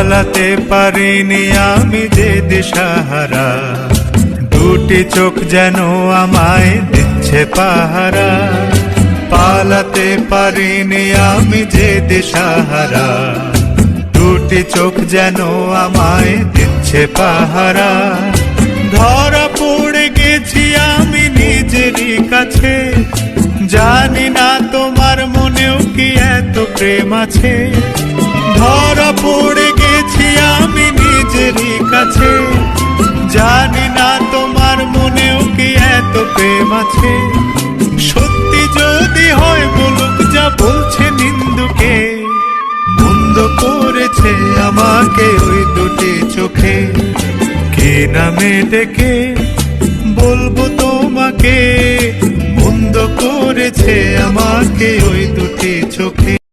পালাতে পারিনি আমি যে দিশাহারা, দুটি চোখ যেন আমায় দিচ্ছে পাহারা। পালাতে পারিনি আমি যে দিশাহারা, দুটি চোখ যেন আমায় দিচ্ছে পাহারা। ধরা পড়ে গেছি আমি নিজেরই কাছে, জানি না তোমার মনেও কি এত প্রেম আছে। ধরা পড়ে গেছি আমি নিজেরই কাছে, জানি না তোমার মনেও কি এত প্রেম আছে। সত্যি যদি হয় বলুক যা বলছে নিন্দুকে, মন্দ করেছে আমাকে ওই দুটি চোখে। কে নামে ডেকে বলবো তোমাকে, মন্দ করেছে আমাকে ওই দুটি চোখে।